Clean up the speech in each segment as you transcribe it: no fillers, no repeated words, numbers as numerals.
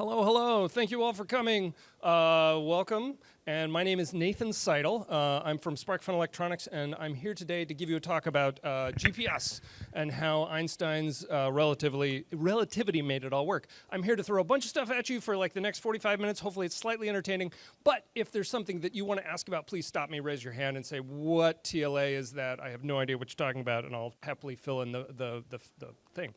Hello, hello. Thank you all for coming. Welcome. And my name is Nathan Seidle. I'm from SparkFun Electronics, and I'm here today to give you a talk about GPS and how Einstein's relativity made it all work. I'm here to throw a bunch of stuff at you for like the next 45 minutes. Hopefully it's slightly entertaining. But if there's something that you want to ask about, please stop me, raise your hand, and say, what TLA is that? I have no idea what you're talking about, and I'll happily fill in the thing.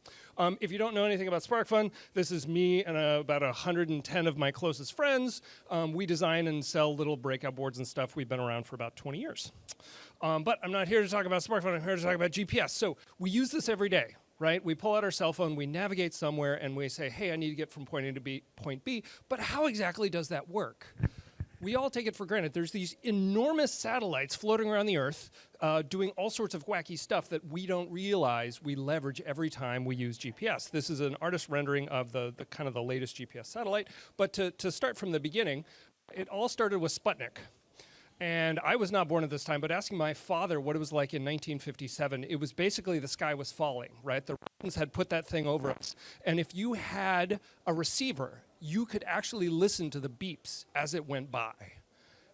If you don't know anything about SparkFun, this is me and about 110 of my closest friends. We design and sell little breakout boards and stuff. We've been around for about 20 years. But I'm not here to talk about SparkFun. I'm here to talk about GPS. So we use this every day, right? We pull out our cell phone, we navigate somewhere, and we say, hey, I need to get from point A to point B. But how exactly does that work? We all take it for granted. There's these enormous satellites floating around the Earth doing all sorts of wacky stuff that we don't realize we leverage every time we use GPS. This is an artist rendering of the kind of the latest GPS satellite. But to start from the beginning, it all started with Sputnik. And I was not born at this time, but asking my father what it was like in 1957, it was basically the sky was falling, right? The Russians had put that thing over us. And if you had a receiver, you could actually listen to the beeps as it went by.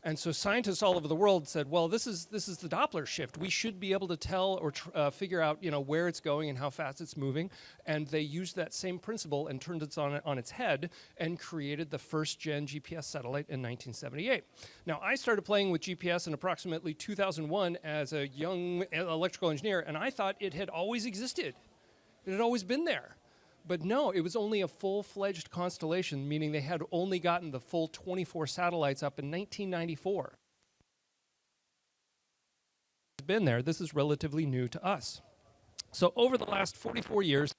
And so scientists all over the world said, well, this is the Doppler shift. We should be able to tell or figure out, where it's going and how fast it's moving. And they used that same principle and turned it on its head and created the first gen GPS satellite in 1978. Now, I started playing with GPS in approximately 2001 as a young electrical engineer, and I thought it had always existed. It had always been there. But no, it was only a full-fledged constellation, meaning they had only gotten the full 24 satellites up in 1994. It's been there. This is relatively new to us. So over the last 44 years,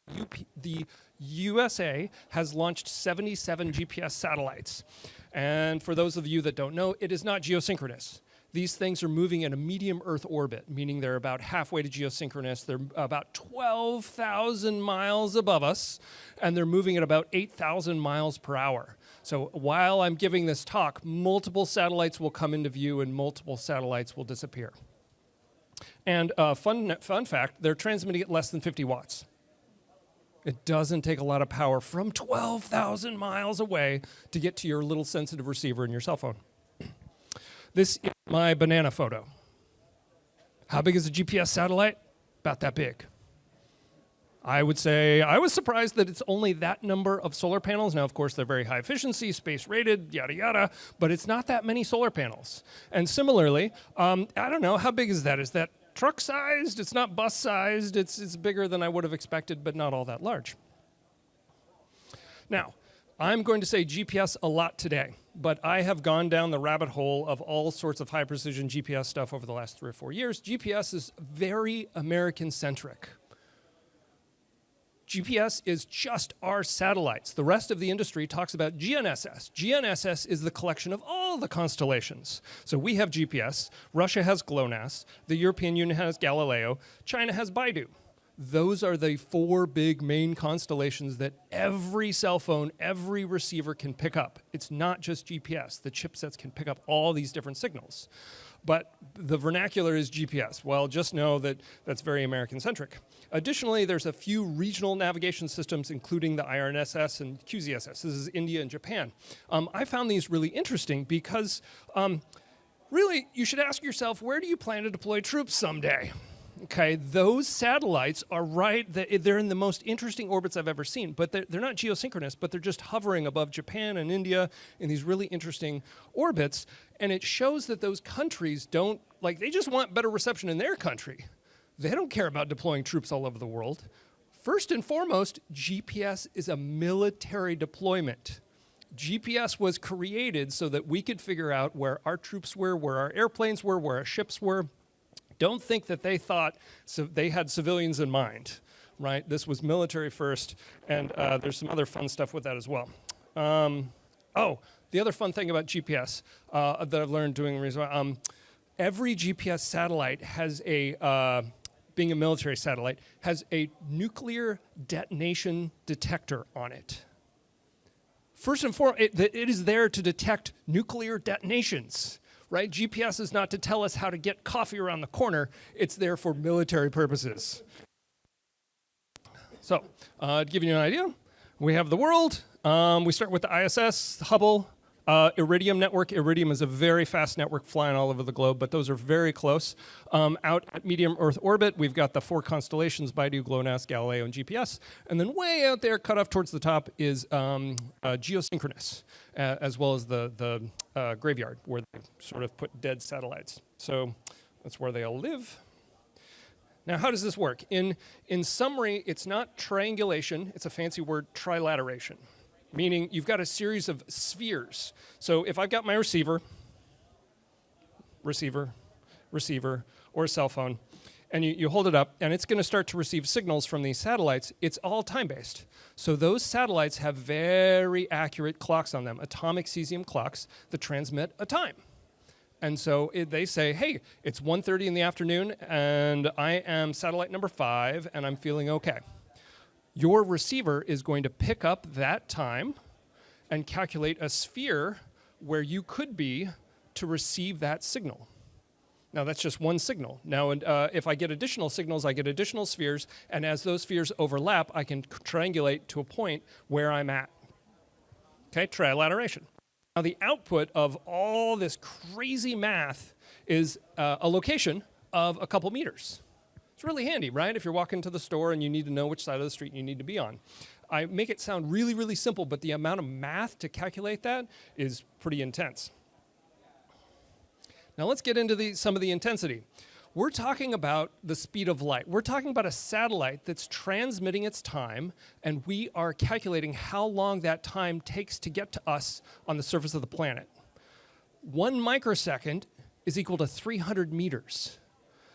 the USA has launched 77 GPS satellites. And for those of you that don't know, it is not geosynchronous. These things are moving in a medium Earth orbit, meaning they're about halfway to geosynchronous. They're about 12,000 miles above us, and they're moving at about 8,000 miles per hour. So while I'm giving this talk, multiple satellites will come into view and multiple satellites will disappear. And fun fact, they're transmitting at less than 50 watts. It doesn't take a lot of power from 12,000 miles away to get to your little sensitive receiver in your cell phone. This is my banana photo. How big is a GPS satellite? About that big. I would say I was surprised that it's only that number of solar panels. Now, of course, they're very high efficiency, space rated, yada, yada, but it's not that many solar panels. And similarly, I don't know, how big is that? Is that truck sized? It's not bus sized. It's bigger than I would have expected, but not all that large. Now, I'm going to say GPS a lot today, but I have gone down the rabbit hole of all sorts of high-precision GPS stuff over the last 3 or 4 years. GPS is very American-centric. GPS is just our satellites. The rest of the industry talks about GNSS. GNSS is the collection of all the constellations. So we have GPS, Russia has GLONASS, the European Union has Galileo, China has Baidu. Those are the 4 big main constellations that every cell phone, every receiver can pick up. It's not just GPS. The chipsets can pick up all these different signals. But the vernacular is GPS. Well, just know that that's very American-centric. Additionally, there's a few regional navigation systems, including the IRNSS and QZSS. This is India and Japan. I found these really interesting because, really, you should ask yourself, where do you plan to deploy troops someday? Okay, those satellites are they're in the most interesting orbits I've ever seen, but they're not geosynchronous, but they're just hovering above Japan and India in these really interesting orbits, and it shows that those countries they just want better reception in their country. They don't care about deploying troops all over the world. First and foremost, GPS is a military deployment. GPS was created so that we could figure out where our troops were, where our airplanes were, where our ships were. Don't think that they thought they had civilians in mind, right? This was military first, and there's some other fun stuff with that as well. The other fun thing about GPS that I've learned doing research, every GPS satellite has being a military satellite, has a nuclear detonation detector on it. First and foremost, it is there to detect nuclear detonations. Right? GPS is not to tell us how to get coffee around the corner. It's there for military purposes. So, to give you an idea, we have the world, We start with the ISS, Hubble, Iridium network. Iridium is a very fast network flying all over the globe, but those are very close. Out at medium Earth orbit, we've got the 4 constellations, Beidou, GLONASS, Galileo, and GPS. And then way out there, cut off towards the top, is geosynchronous, as well as the graveyard, where they sort of put dead satellites. So that's where they all live. Now, how does this work? In summary, it's not triangulation. It's a fancy word, trilateration. Meaning you've got a series of spheres. So if I've got my receiver, or a cell phone, and you hold it up, and it's going to start to receive signals from these satellites, it's all time-based. So those satellites have very accurate clocks on them, atomic cesium clocks that transmit a time. And so they say, hey, it's 1:30 in the afternoon, and I am satellite number 5, and I'm feeling okay. Your receiver is going to pick up that time and calculate a sphere where you could be to receive that signal. Now, that's just one signal. Now, if I get additional signals, I get additional spheres, and as those spheres overlap, I can triangulate to a point where I'm at. Okay, trilateration. Now, the output of all this crazy math is a location of a couple meters. It's really handy, right? If you're walking to the store and you need to know which side of the street you need to be on. I make it sound really, really simple, but the amount of math to calculate that is pretty intense. Now let's get into some of the intensity. We're talking about the speed of light. We're talking about a satellite that's transmitting its time, and we are calculating how long that time takes to get to us on the surface of the planet. 1 microsecond is equal to 300 meters.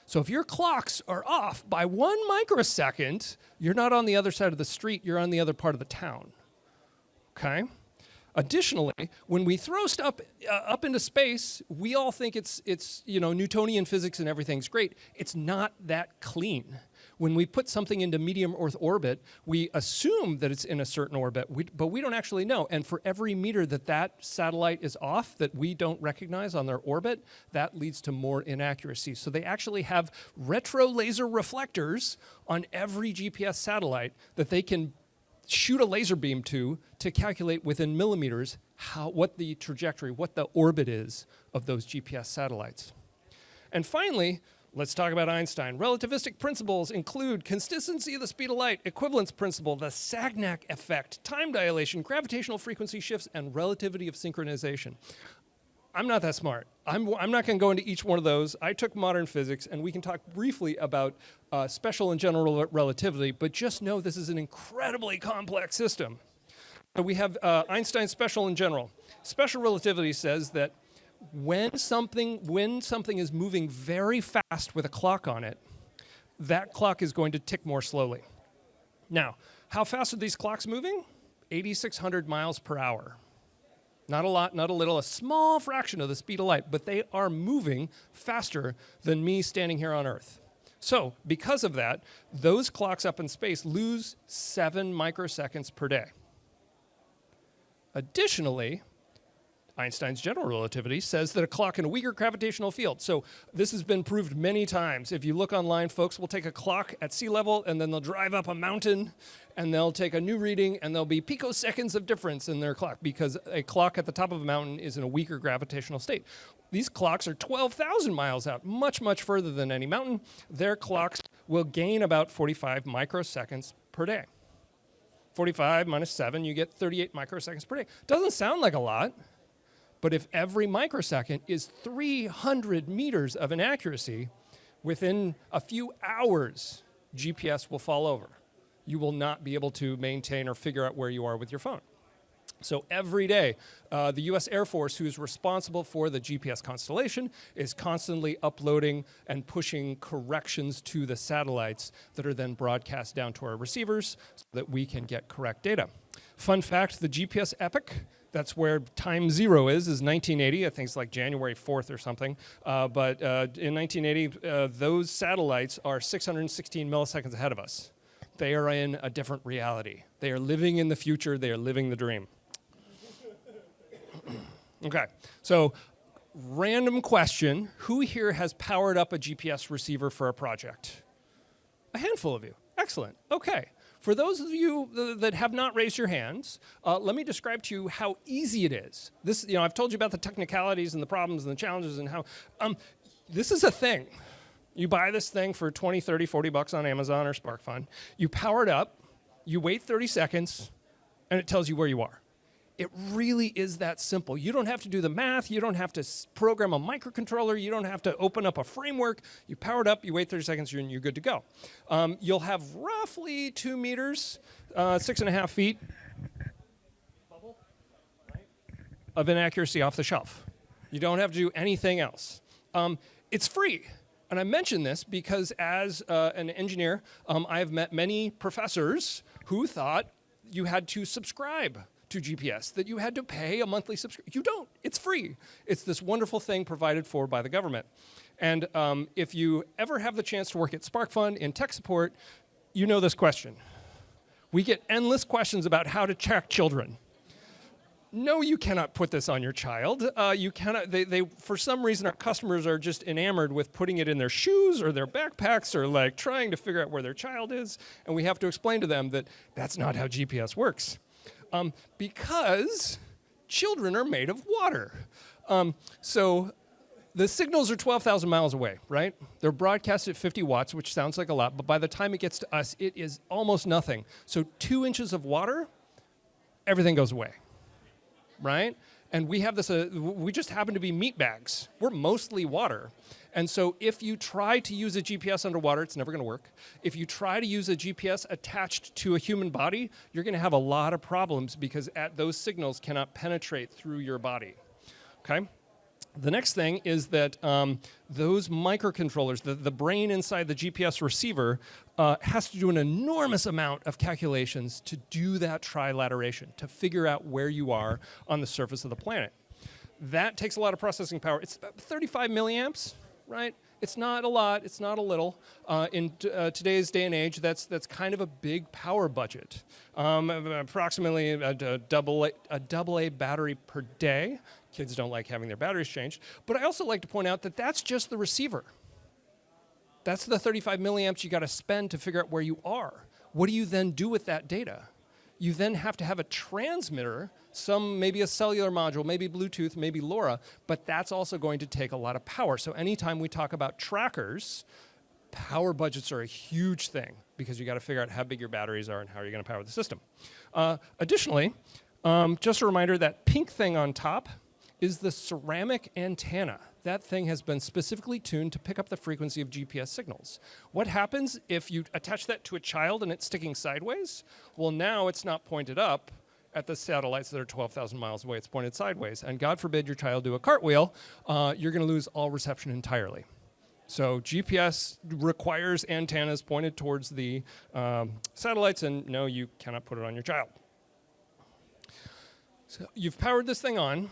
So if your clocks are off by 1 microsecond, you're not on the other side of the street, you're on the other part of the town, okay? Additionally, when we throw stuff up into space, we all think it's Newtonian physics and everything's great. It's not that clean. When we put something into medium Earth orbit, we assume that it's in a certain orbit, but we don't actually know. And for every meter that satellite is off that we don't recognize on their orbit, that leads to more inaccuracy. So they actually have retro laser reflectors on every GPS satellite that they can shoot a laser beam to calculate within millimeters what the trajectory, what the orbit is of those GPS satellites. And finally, let's talk about Einstein. Relativistic principles include consistency of the speed of light, equivalence principle, the Sagnac effect, time dilation, gravitational frequency shifts, and relativity of synchronization. I'm not that smart. I'm not going to go into each one of those. I took modern physics, and we can talk briefly about special and general relativity, but just know this is an incredibly complex system. So we have Einstein's special and general. Special relativity says that when something is moving very fast with a clock on it, that clock is going to tick more slowly. Now, how fast are these clocks moving? 8,600 miles per hour. Not a lot, not a little, a small fraction of the speed of light, but they are moving faster than me standing here on Earth. So, because of that, those clocks up in space lose 7 microseconds per day. Additionally, Einstein's general relativity says that a clock in a weaker gravitational field. So this has been proved many times. If you look online, folks will take a clock at sea level and then they'll drive up a mountain and they'll take a new reading and there'll be picoseconds of difference in their clock because a clock at the top of a mountain is in a weaker gravitational state. These clocks are 12,000 miles out, much, much further than any mountain. Their clocks will gain about 45 microseconds per day. 45 minus 7, you get 38 microseconds per day. Doesn't sound like a lot. But if every microsecond is 300 meters of inaccuracy, within a few hours, GPS will fall over. You will not be able to maintain or figure out where you are with your phone. So every day, the US Air Force, who's responsible for the GPS constellation, is constantly uploading and pushing corrections to the satellites that are then broadcast down to our receivers so that we can get correct data. Fun fact, the GPS epoch, that's where time 0 is 1980. I think it's like January 4th or something. But in 1980, those satellites are 616 milliseconds ahead of us. They are in a different reality. They are living in the future. They are living the dream. Okay, so random question. Who here has powered up a GPS receiver for a project? A handful of you. Excellent. Okay. For those of you that have not raised your hands, let me describe to you how easy it is. This, I've told you about the technicalities and the problems and the challenges and how, this is a thing. You buy this thing for 20, 30, 40 bucks on Amazon or SparkFun. You power it up, you wait 30 seconds, and it tells you where you are. It really is that simple. You don't have to do the math. You don't have to program a microcontroller. You don't have to open up a framework. You power it up, you wait 30 seconds, and you're good to go. You'll have roughly 2 meters, 6.5 feet of inaccuracy off the shelf. You don't have to do anything else. It's free. And I mention this because as an engineer, I have met many professors who thought you had to subscribe to GPS, that you had to pay a monthly subscription. You don't. It's free. It's this wonderful thing provided for by the government. And if you ever have the chance to work at SparkFun in tech support, you know this question. We get endless questions about how to track children. No, you cannot put this on your child. You cannot. For some reason, our customers are just enamored with putting it in their shoes or their backpacks or like trying to figure out where their child is. And we have to explain to them that that's not how GPS works. Because children are made of water. So the signals are 12,000 miles away, right? They're broadcast at 50 watts, which sounds like a lot, but by the time it gets to us, it is almost nothing. So 2 inches of water, everything goes away, right? And we have this, we just happen to be meat bags. We're mostly water. And so if you try to use a GPS underwater, it's never going to work. If you try to use a GPS attached to a human body, you're going to have a lot of problems because those signals cannot penetrate through your body, okay? The next thing is that those microcontrollers, the brain inside the GPS receiver, has to do an enormous amount of calculations to do that trilateration, to figure out where you are on the surface of the planet. That takes a lot of processing power. It's about 35 milliamps, right? It's not a lot, it's not a little. In today's day and age, that's kind of a big power budget. Approximately a double A battery per day. Kids don't like having their batteries changed. But I also like to point out that that's just the receiver. That's the 35 milliamps you got to spend to figure out where you are. What do you then do with that data? You then have to have a transmitter, maybe a cellular module, maybe Bluetooth, maybe LoRa, but that's also going to take a lot of power. So anytime we talk about trackers, power budgets are a huge thing because you got to figure out how big your batteries are and how you're going to power the system. Additionally, just a reminder, that pink thing on top is the ceramic antenna. That thing has been specifically tuned to pick up the frequency of GPS signals. What happens if you attach that to a child and it's sticking sideways? Well, now it's not pointed up at the satellites that are 12,000 miles away. It's pointed sideways. And God forbid your child do a cartwheel, you're going to lose all reception entirely. So GPS requires antennas pointed towards the satellites, and no, you cannot put it on your child. So you've powered this thing on.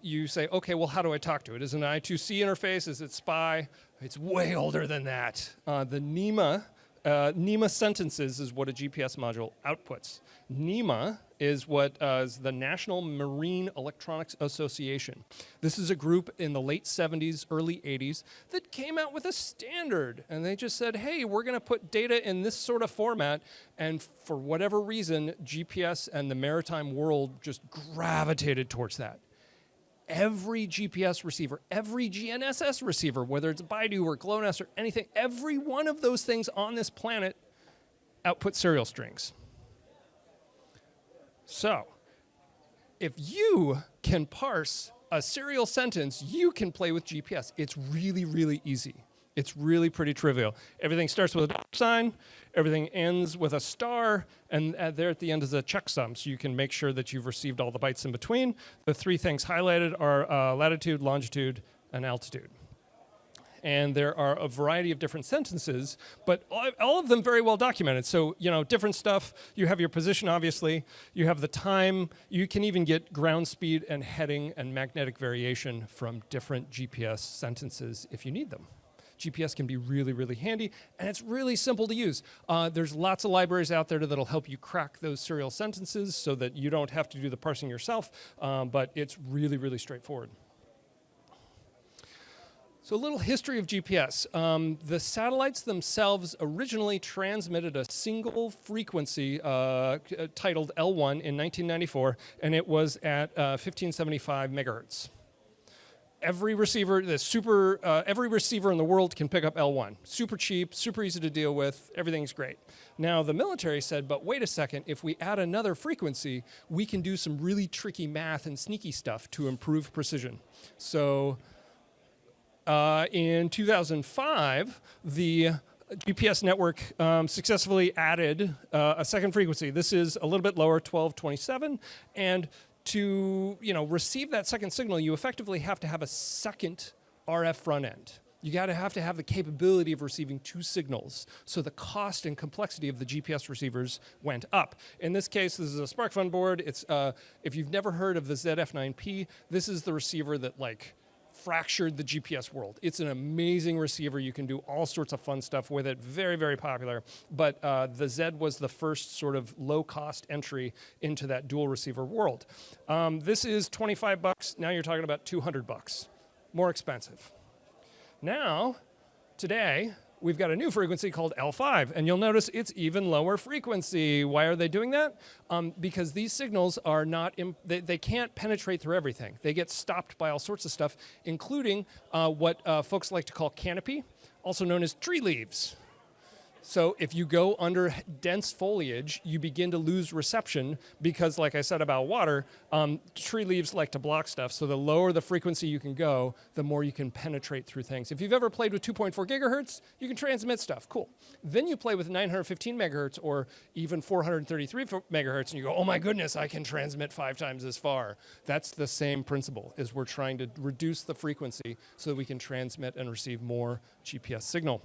You say, okay, well, how do I talk to it? Is it an I2C interface? Is it SPI? It's way older than that. The NEMA sentences is what a GPS module outputs. NEMA is what is the National Marine Electronics Association. This is a group in the late 70s, early 80s that came out with a standard. And they just said, hey, we're going to put data in this sort of format. And for whatever reason, GPS and the maritime world just gravitated towards that. Every GPS receiver, every GNSS receiver, whether it's Baidu or GLONASS or anything, every one of those things on this planet outputs serial strings. So, if you can parse a serial sentence, you can play with GPS. It's really, really easy. It's really pretty trivial. Everything starts with a $sign, everything ends with a star, and there at the end is a checksum, so you can make sure that you've received all the bytes in between. The three things highlighted are latitude, longitude, and altitude. And there are a variety of different sentences, but all of them very well documented. So, different stuff. You have your position, obviously. You have the time. You can even get ground speed and heading and magnetic variation from different GPS sentences if you need them. GPS can be really, really handy, and it's really simple to use. There's lots of libraries out there that'll help you crack those serial sentences so that you don't have to do the parsing yourself, but it's really, really straightforward. So a little history of GPS. The satellites themselves originally transmitted a single frequency titled L1 in 1994, and it was at 1575 megahertz. Every receiver, every receiver in the world can pick up L1. Super cheap, super easy to deal with, everything's great. Now the military said, but wait a second, if we add another frequency, we can do some really tricky math and sneaky stuff to improve precision. So in 2005, the GPS network successfully added a second frequency. This is a little bit lower, 1227, and to receive that second signal, you effectively have to have a second RF front end. You have to have the capability of receiving two signals. So the cost and complexity of the GPS receivers went up. In this case, this is a SparkFun board. It's if you've never heard of the ZF9P, this is the receiver that fractured the GPS world. It's an amazing receiver. You can do all sorts of fun stuff with it. Very, very popular. But the Z was the first sort of low-cost entry into that dual receiver world. This is 25 bucks. Now you're talking about 200 bucks. More expensive. Now, today, we've got a new frequency called L5, and you'll notice it's even lower frequency. Why are they doing that? Because these signals are not, they can't penetrate through everything. They get stopped by all sorts of stuff, including what folks like to call canopy, also known as tree leaves. So if you go under dense foliage, you begin to lose reception because, like I said about water, tree leaves like to block stuff. So the lower the frequency you can go, the more you can penetrate through things. If you've ever played with 2.4 gigahertz, you can transmit stuff. Cool. Then you play with 915 megahertz or even 433 megahertz, and you go, oh my goodness, I can transmit 5 times as far. That's the same principle, is we're trying to reduce the frequency so that we can transmit and receive more GPS signal.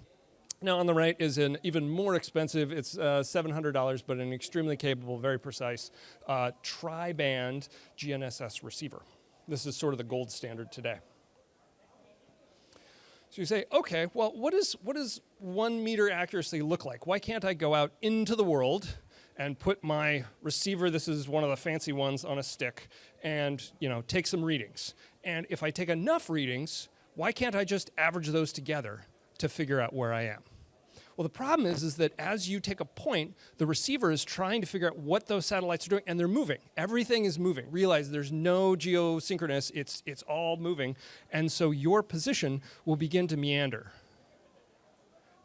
Now on the right is an even more expensive, it's $700, but an extremely capable, very precise tri-band GNSS receiver. This is sort of the gold standard today. So you say, okay, well, what does 1 meter accuracy look like? Why can't I go out into the world and put my receiver, this is one of the fancy ones, on a stick, and take some readings? And if I take enough readings, why can't I just average those together to figure out where I am? Well, the problem is that as you take a point, the receiver is trying to figure out what those satellites are doing, and they're moving. Everything is moving. Realize there's no geosynchronous, it's all moving, and so your position will begin to meander.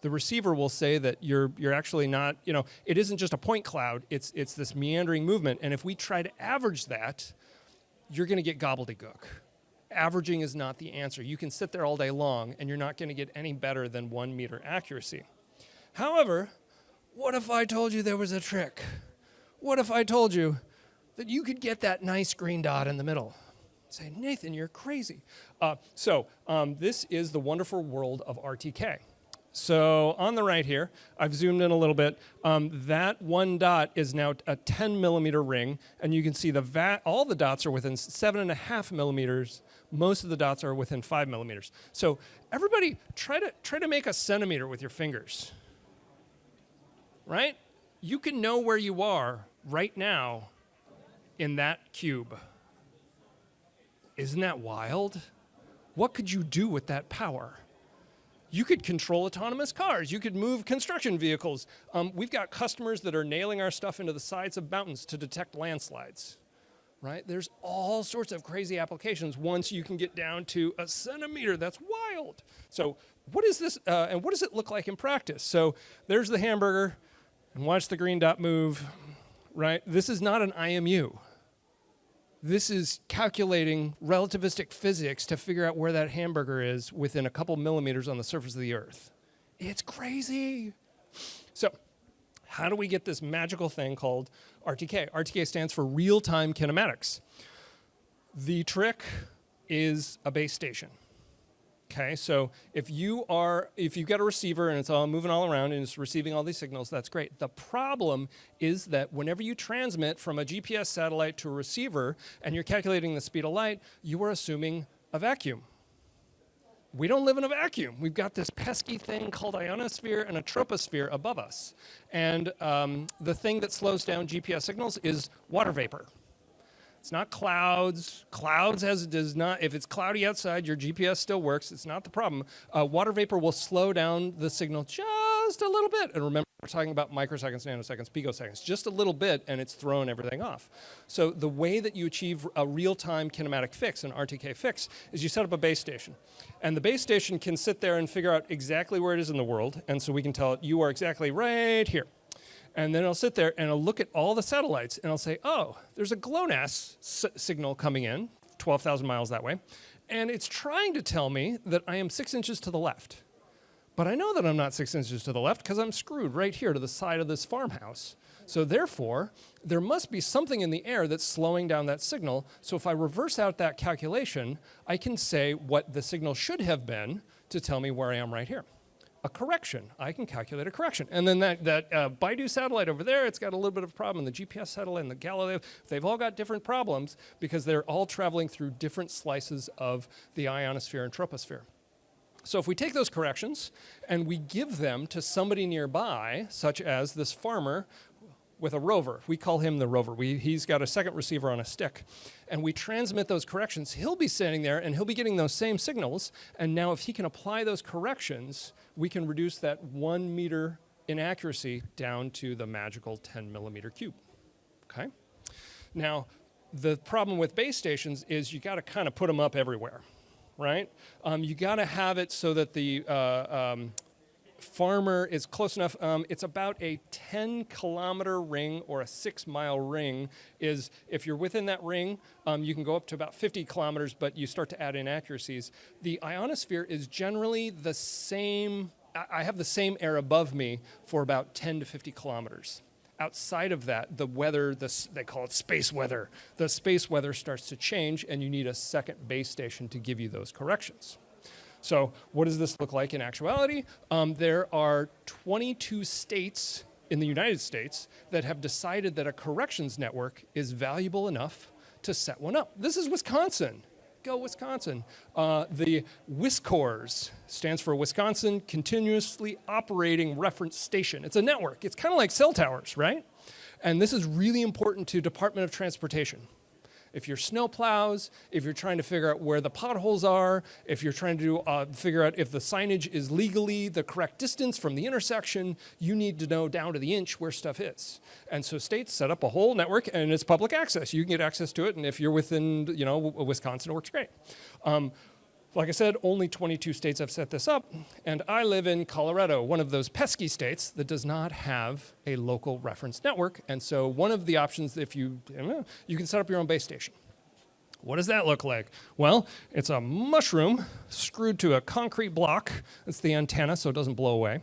The receiver will say that you're actually not, it isn't just a point cloud, it's this meandering movement, and if we try to average that, you're going to get gobbledygook. Averaging is not the answer. You can sit there all day long, and you're not going to get any better than 1 meter accuracy. However, what if I told you there was a trick? What if I told you that you could get that nice green dot in the middle? Say, Nathan, you're crazy. This is the wonderful world of RTK. So on the right here, I've zoomed in a little bit. That one dot is now a 10 millimeter ring, and you can see all the dots are within 7.5 millimeters. Most of the dots are within 5 millimeters. So everybody, try to make a centimeter with your fingers. Right? You can know where you are right now in that cube. Isn't that wild? What could you do with that power? You could control autonomous cars. You could move construction vehicles. We've got customers that are nailing our stuff into the sides of mountains to detect landslides. Right? There's all sorts of crazy applications once you can get down to a centimeter. That's wild. So what is this, and what does it look like in practice? So there's the hamburger, and watch the green dot move, right? This is not an IMU. This is calculating relativistic physics to figure out where that hamburger is within a couple millimeters on the surface of the Earth. It's crazy. So how do we get this magical thing called RTK? RTK stands for real-time kinematics. The trick is a base station. Okay, so if you've got a receiver and it's all moving all around and it's receiving all these signals, that's great. The problem is that whenever you transmit from a GPS satellite to a receiver and you're calculating the speed of light, you are assuming a vacuum. We don't live in a vacuum. We've got this pesky thing called ionosphere and a troposphere above us. And the thing that slows down GPS signals is water vapor. It's not clouds. Clouds does not, if it's cloudy outside, your GPS still works. It's not the problem. Water vapor will slow down the signal just a little bit. And remember, we're talking about microseconds, nanoseconds, picoseconds, just a little bit, and it's thrown everything off. So the way that you achieve a real-time kinematic fix, an RTK fix, is you set up a base station. And the base station can sit there and figure out exactly where it is in the world. And so we can tell it, you are exactly right here. And then I'll sit there and I'll look at all the satellites and I'll say, oh, there's a GLONASS signal coming in, 12,000 miles that way. And it's trying to tell me that I am 6 inches to the left. But I know that I'm not 6 inches to the left because I'm screwed right here to the side of this farmhouse. So therefore, there must be something in the air that's slowing down that signal. So if I reverse out that calculation, I can say what the signal should have been to tell me where I am right here. A correction. I can calculate a correction. And then that Baidu satellite over there, it's got a little bit of a problem. The GPS satellite and the Galileo, they've all got different problems because they're all traveling through different slices of the ionosphere and troposphere. So if we take those corrections and we give them to somebody nearby, such as this farmer with a rover. We call him the rover. He's got a second receiver on a stick. And we transmit those corrections. He'll be standing there and he'll be getting those same signals. And now if he can apply those corrections, we can reduce that 1 meter inaccuracy down to the magical 10 millimeter cube. Okay? Now, the problem with base stations is you got to kind of put them up everywhere, right? You got to have it so that the farmer is close enough. It's about a 10-kilometer ring or a 6-mile ring. Is if you're within that ring, you can go up to about 50 kilometers, but you start to add inaccuracies. The ionosphere is generally the same. I have the same air above me for about 10 to 50 kilometers. Outside of that, the weather, they call it space weather. The space weather starts to change, and you need a second base station to give you those corrections. So what does this look like in actuality? There are 22 states in the United States that have decided that a corrections network is valuable enough to set one up. This is Wisconsin. Go Wisconsin. The WISCORS stands for Wisconsin Continuously Operating Reference Station. It's a network. It's kind of like cell towers, right? And this is really important to Department of Transportation. If you're snow plows, if you're trying to figure out where the potholes are, if you're trying to figure out if the signage is legally the correct distance from the intersection, you need to know down to the inch where stuff is. And so states set up a whole network, and it's public access. You can get access to it, and if you're within, Wisconsin, it works great. Like I said, only 22 states have set this up, and I live in Colorado, one of those pesky states that does not have a local reference network. And so one of the options, if you can set up your own base station. What does that look like? Well, it's a mushroom screwed to a concrete block. That's the antenna, so it doesn't blow away.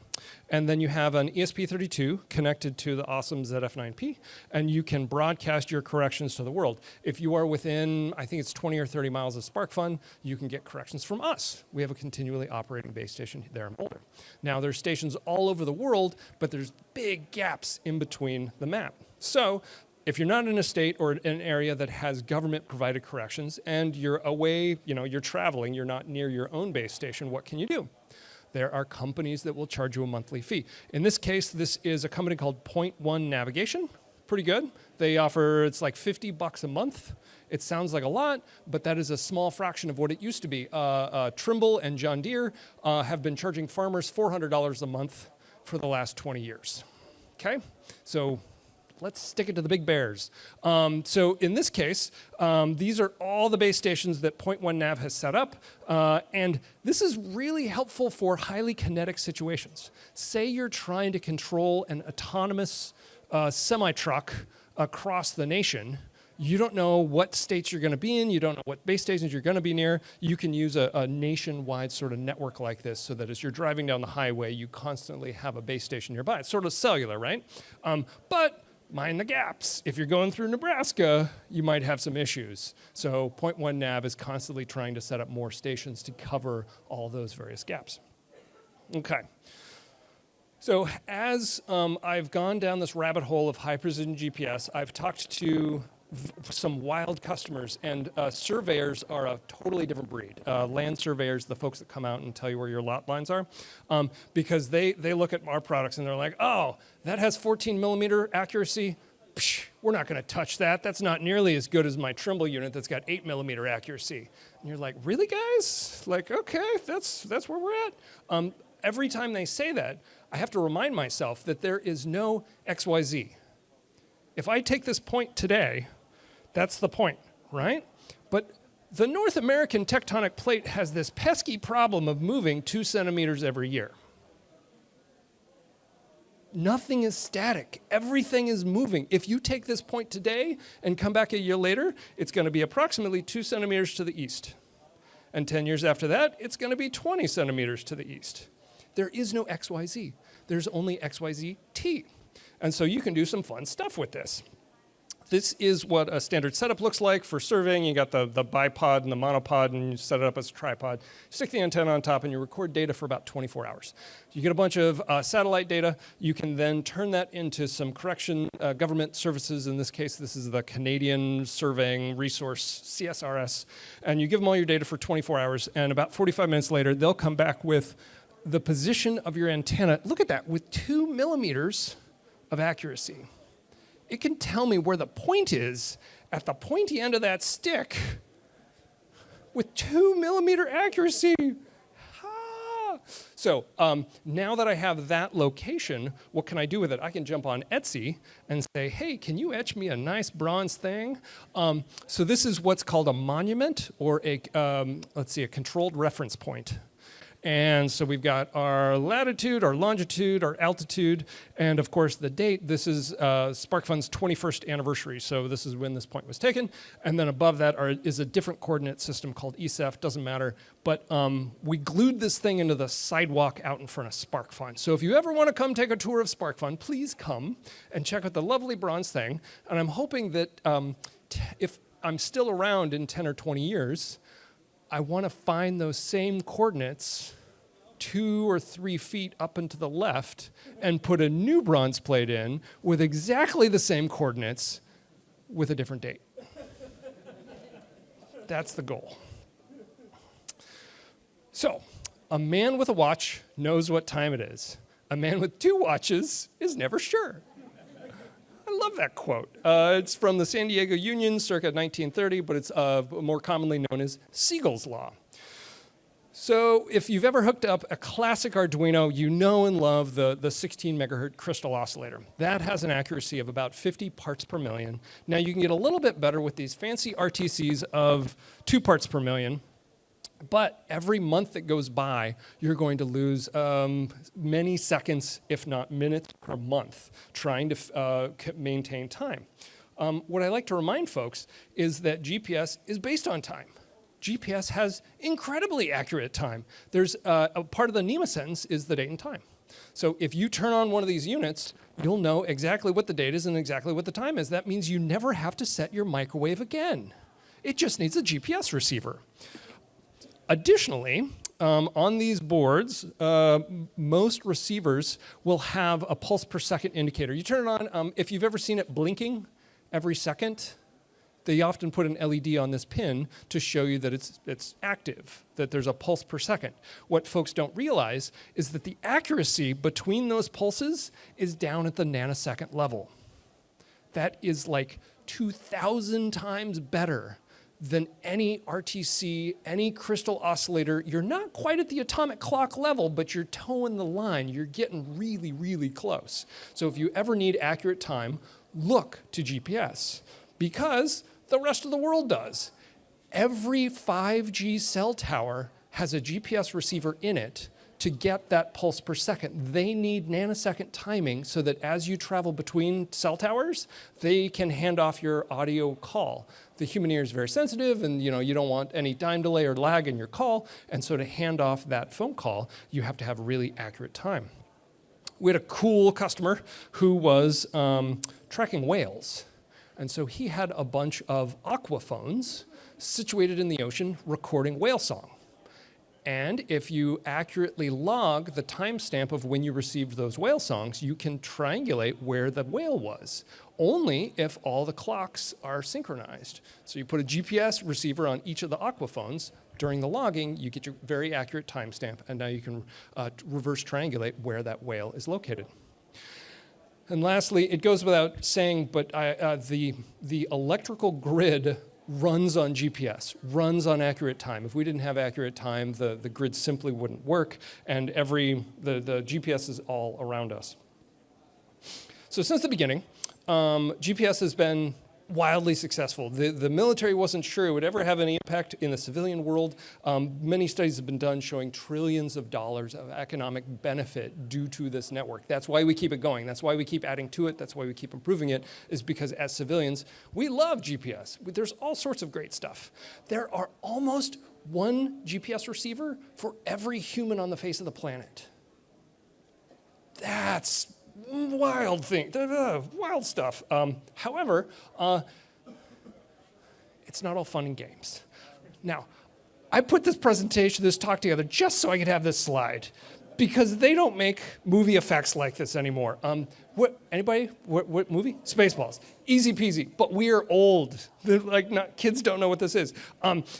And then you have an ESP32 connected to the awesome ZF9P, and you can broadcast your corrections to the world. If you are within, I think it's 20 or 30 miles of SparkFun, you can get corrections from us. We have a continually operating base station there in Boulder. Now, there's stations all over the world, but there's big gaps in between the map. So if you're not in a state or an area that has government-provided corrections and you're away, you're traveling, you're not near your own base station, what can you do? There are companies that will charge you a monthly fee. In this case, this is a company called Point One Navigation. Pretty good. They offer, it's like $50 a month. It sounds like a lot, but that is a small fraction of what it used to be. Trimble and John Deere have been charging farmers $400 a month for the last 20 years. Okay? So let's stick it to the big bears. So in this case, these are all the base stations that Point One Nav has set up. And this is really helpful for highly kinetic situations. Say you're trying to control an autonomous semi-truck across the nation. You don't know what states you're going to be in. You don't know what base stations you're going to be near. You can use a nationwide sort of network like this so that as you're driving down the highway, you constantly have a base station nearby. It's sort of cellular, right? But mind the gaps. If you're going through Nebraska, you might have some issues. So Point One Nav is constantly trying to set up more stations to cover all those various gaps. Okay. So as I've gone down this rabbit hole of high precision GPS, I've talked to some wild customers, and surveyors are a totally different breed. Land surveyors, the folks that come out and tell you where your lot lines are, because they look at our products and they're like, oh, that has 14 millimeter accuracy. Psh, we're not going to touch that. That's not nearly as good as my Trimble unit that's got 8mm accuracy. And you're like, really, guys? Like, okay, that's where we're at. Every time they say that, I have to remind myself that there is no XYZ. If I take this point today, that's the point, right? But the North American tectonic plate has this pesky problem of moving 2 centimeters every year. Nothing is static. Everything is moving. If you take this point today and come back a year later, it's going to be approximately 2 centimeters to the east. And 10 years after that, it's going to be 20 centimeters to the east. There is no XYZ. There's only XYZ-T. And so you can do some fun stuff with this. This is what a standard setup looks like for surveying. You got the bipod and the monopod, and you set it up as a tripod. You stick the antenna on top, and you record data for about 24 hours. You get a bunch of satellite data. You can then turn that into some correction government services. In this case, this is the Canadian Surveying Resource, CSRS. And you give them all your data for 24 hours, and about 45 minutes later, they'll come back with the position of your antenna. Look at that, with 2 millimeters of accuracy. It can tell me where the point is at the pointy end of that stick with 2mm accuracy. Ah. So now that I have that location, what can I do with it? I can jump on Etsy and say, hey, can you etch me a nice bronze thing? So this is what's called a monument, or a, let's see, a controlled reference point. And so we've got our latitude, our longitude, our altitude, and of course the date. This is SparkFun's 21st anniversary, so this is when this point was taken. And then above that is a different coordinate system called ESEF, doesn't matter. But we glued this thing into the sidewalk out in front of SparkFun. So if you ever want to come take a tour of SparkFun, please come and check out the lovely bronze thing. And I'm hoping that if I'm still around in 10 or 20 years, I want to find those same coordinates 2 or 3 feet up and to the left and put a new bronze plate in with exactly the same coordinates with a different date. That's the goal. So, a man with a watch knows what time it is. A man with 2 watches is never sure. I love that quote. It's from the San Diego Union circa 1930, but it's more commonly known as Siegel's Law. So if you've ever hooked up a classic Arduino, you know and love the 16 megahertz crystal oscillator. That has an accuracy of about 50 parts per million. Now you can get a little bit better with these fancy RTCs of 2 parts per million. But every month that goes by, you're going to lose many seconds, if not minutes per month, trying to maintain time. What I like to remind folks is that GPS is based on time. GPS has incredibly accurate time. There's a part of the NEMA sentence is the date and time. So if you turn on one of these units, you'll know exactly what the date is and exactly what the time is. That means you never have to set your microwave again. It just needs a GPS receiver. Additionally, on these boards, most receivers will have a pulse per second indicator. You turn it on, if you've ever seen it blinking every second, they often put an LED on this pin to show you that it's active, that there's a pulse per second. What folks don't realize is that the accuracy between those pulses is down at the nanosecond level. That is like 2,000 times better than any RTC, any crystal oscillator. You're not quite at the atomic clock level, but you're towing the line. You're getting really, really close. So if you ever need accurate time, look to GPS, because the rest of the world does. Every 5G cell tower has a GPS receiver in it to get that pulse per second. They need nanosecond timing so that as you travel between cell towers, they can hand off your audio call. The human ear is very sensitive, and you don't want any time delay or lag in your call, and so to hand off that phone call, you have to have really accurate time. We had a cool customer who was tracking whales, and so he had a bunch of aquaphones situated in the ocean recording whale song. And if you accurately log the timestamp of when you received those whale songs, you can triangulate where the whale was, only if all the clocks are synchronized. So you put a GPS receiver on each of the aquaphones. During the logging, you get your very accurate timestamp, and now you can reverse triangulate where that whale is located. And lastly, it goes without saying, but the electrical grid runs on GPS, runs on accurate time. If we didn't have accurate time, the grid simply wouldn't work, and the GPS is all around us. So since the beginning, GPS has been wildly successful. The military wasn't sure it would ever have any impact in the civilian world. Many studies have been done showing trillions of dollars of economic benefit due to this network. That's why we keep it going. That's why we keep adding to it. That's why we keep improving it, is because as civilians, we love GPS. There's all sorts of great stuff. There are almost one GPS receiver for every human on the face of the planet. That's wild thing, wild stuff. However, it's not all fun and games. Now, I put this presentation, this talk together just so I could have this slide, because they don't make movie effects like this anymore. Anybody? What movie? Spaceballs. Easy peasy. But we are old. Kids don't know what this is.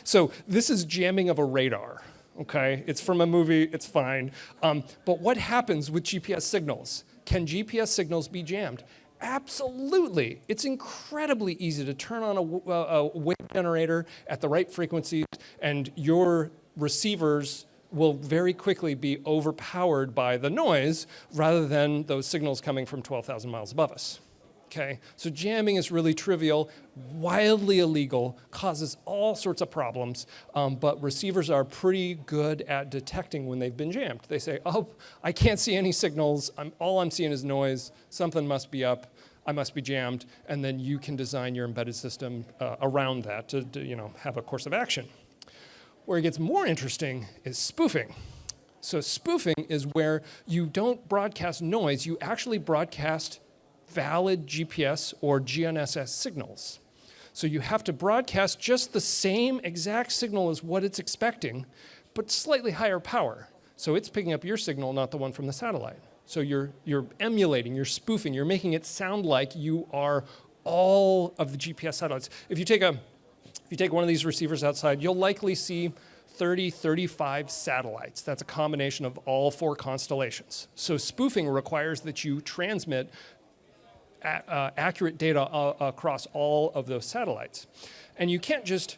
So this is jamming of a radar. Okay, it's from a movie. It's fine. But what happens with GPS signals? Can GPS signals be jammed? Absolutely. It's incredibly easy to turn on a wave generator at the right frequencies, and your receivers will very quickly be overpowered by the noise rather than those signals coming from 12,000 miles above us. Okay, so jamming is really trivial, wildly illegal, causes all sorts of problems, but receivers are pretty good at detecting when they've been jammed. They say, oh, I can't see any signals, all I'm seeing is noise, something must be up, I must be jammed, and then you can design your embedded system around that to have a course of action. Where it gets more interesting is spoofing. So spoofing is where you don't broadcast noise, you actually broadcast valid GPS or GNSS signals. So you have to broadcast just the same exact signal as what it's expecting, but slightly higher power. So it's picking up your signal, not the one from the satellite. So you're emulating, you're spoofing, you're making it sound like you are all of the GPS satellites. If you take one of these receivers outside, you'll likely see 30, 35 satellites. That's a combination of all 4 constellations. So spoofing requires that you transmit accurate data across all of those satellites. And you can't just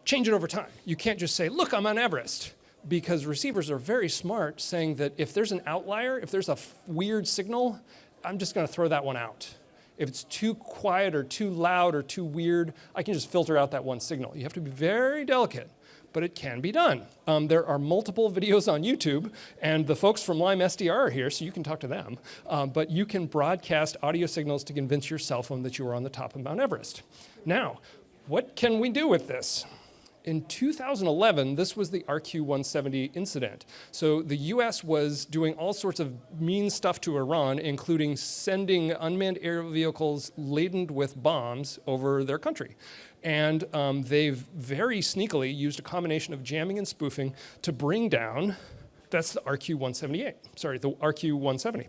change it over time. You can't just say, look, I'm on Everest, because receivers are very smart, saying that if there's an outlier, if there's a weird signal, I'm just going to throw that one out. If it's too quiet or too loud or too weird, I can just filter out that one signal. You have to be very delicate, but it can be done. There are multiple videos on YouTube, and the folks from Lime SDR are here, so you can talk to them. But you can broadcast audio signals to convince your cell phone that you are on the top of Mount Everest. Now, what can we do with this? In 2011, this was the RQ-170 incident. So the US was doing all sorts of mean stuff to Iran, including sending unmanned aerial vehicles laden with bombs over their country. And they've very sneakily used a combination of jamming and spoofing to bring down, that's the RQ-178, sorry, the RQ-170,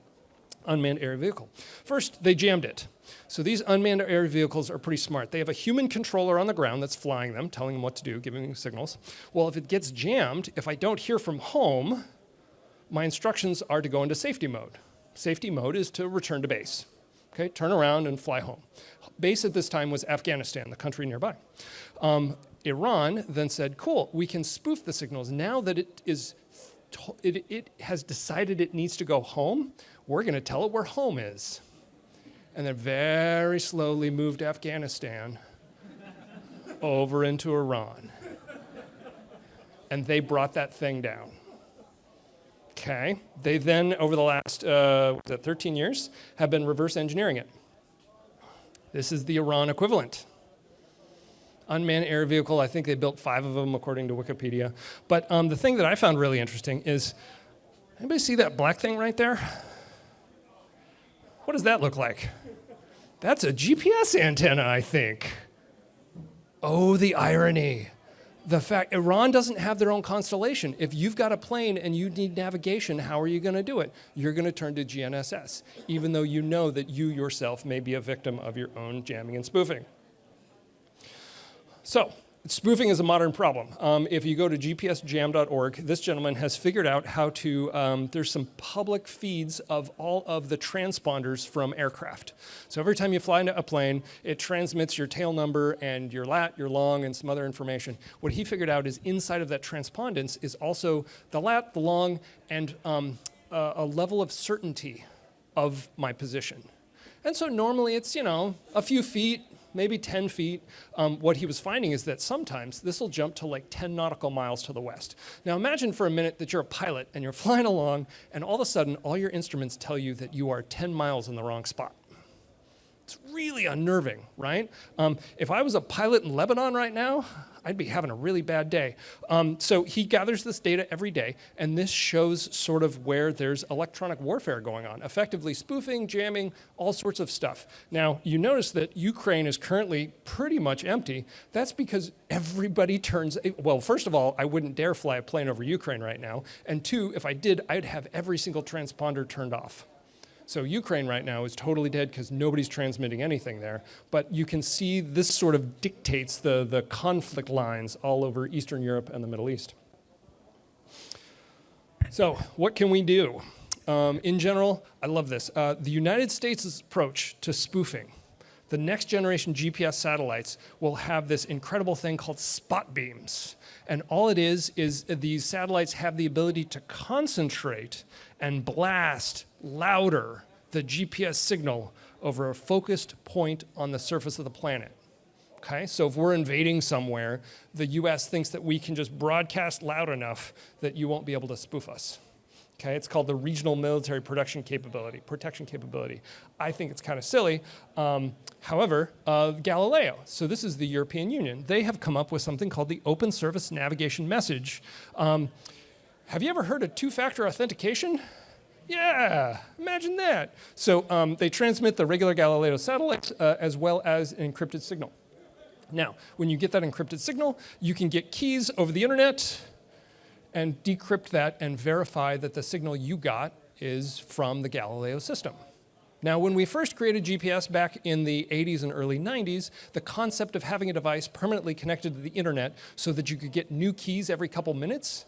unmanned aerial vehicle. First, they jammed it. So these unmanned aerial vehicles are pretty smart. They have a human controller on the ground that's flying them, telling them what to do, giving them signals. Well, if it gets jammed, if I don't hear from home, my instructions are to go into safety mode. Safety mode is to return to base. Okay, turn around and fly home. Base at this time was Afghanistan, the country nearby. Iran then said, cool, we can spoof the signals. Now that it has decided it needs to go home, we're going to tell it where home is. And then very slowly moved Afghanistan over into Iran. And they brought that thing down. Okay, they then, over the last 13 years, have been reverse engineering it. This is the Iran equivalent. Unmanned air vehicle, I think they built 5 of them according to Wikipedia. But the thing that I found really interesting is, anybody see that black thing right there? What does that look like? That's a GPS antenna, I think. Oh, the irony. The fact, Iran doesn't have their own constellation. If you've got a plane and you need navigation, how are you going to do it? You're going to turn to GNSS, even though you know that you yourself may be a victim of your own jamming and spoofing. So Spoofing is a modern problem. If you go to gpsjam.org, this gentleman has figured out how to, there's some public feeds of all of the transponders from aircraft. So every time you fly into a plane, it transmits your tail number and your lat, your long, and some other information. What he figured out is inside of that transpondence is also the lat, the long, and a level of certainty of my position. And so normally it's, you know, a few feet, maybe 10 feet. What he was finding is that sometimes this will jump to like 10 nautical miles to the west. Now imagine for a minute that you're a pilot and you're flying along and all of a sudden all your instruments tell you that you are 10 miles in the wrong spot. It's really unnerving, right? If I was a pilot in Lebanon right now, I'd be having a really bad day. So he gathers this data every day, and this shows sort of where there's electronic warfare going on, effectively spoofing, jamming, all sorts of stuff. Now, you notice that Ukraine is currently pretty much empty. That's because everybody turns, well, first of all, I wouldn't dare fly a plane over Ukraine right now, and two, if I did, I'd have every single transponder turned off. So Ukraine right now is totally dead because nobody's transmitting anything there. But you can see this sort of dictates the conflict lines all over Eastern Europe and the Middle East. So what can we do? In general, I love this. The United States' approach to spoofing, the next generation GPS satellites will have this incredible thing called spot beams. And all it is these satellites have the ability to concentrate and blast louder the GPS signal over a focused point on the surface of the planet. Okay, so if we're invading somewhere, the US thinks that we can just broadcast loud enough that you won't be able to spoof us. Okay, it's called the Regional Military Protection Capability. I think it's kind of silly. However, Galileo, so this is the European Union, they have come up with something called the Open Service Navigation Message. Have you ever heard of two-factor authentication? Yeah, imagine that. So they transmit the regular Galileo satellites as well as an encrypted signal. Now, when you get that encrypted signal, you can get keys over the internet and decrypt that and verify that the signal you got is from the Galileo system. Now, when we first created GPS back in the 80s and early 90s, the concept of having a device permanently connected to the internet so that you could get new keys every couple minutes,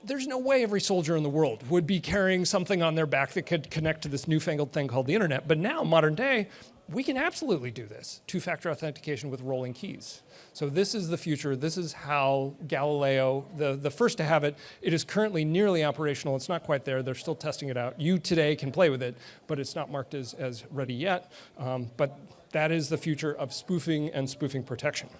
there's no way every soldier in the world would be carrying something on their back that could connect to this newfangled thing called the internet. But now, modern day, we can absolutely do this, two-factor authentication with rolling keys. So this is the future. This is how Galileo, the first to have it, it is currently nearly operational. It's not quite there. They're still testing it out. You today can play with it, but it's not marked as ready yet. But that is the future of spoofing and spoofing protection.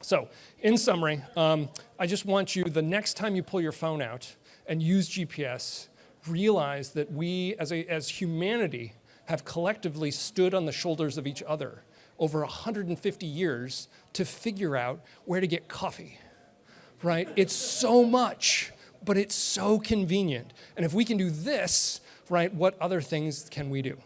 So, in summary, I just want you, the next time you pull your phone out and use GPS, realize that we, as humanity, have collectively stood on the shoulders of each other over 150 years to figure out where to get coffee, right? It's so much, but it's so convenient. And if we can do this, right, what other things can we do?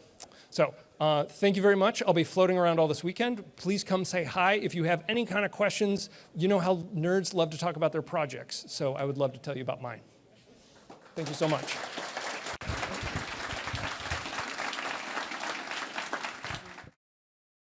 So, thank you very much. I'll be floating around all this weekend. Please come say hi. If you have any kind of questions, you know how nerds love to talk about their projects, so I would love to tell you about mine. Thank you so much.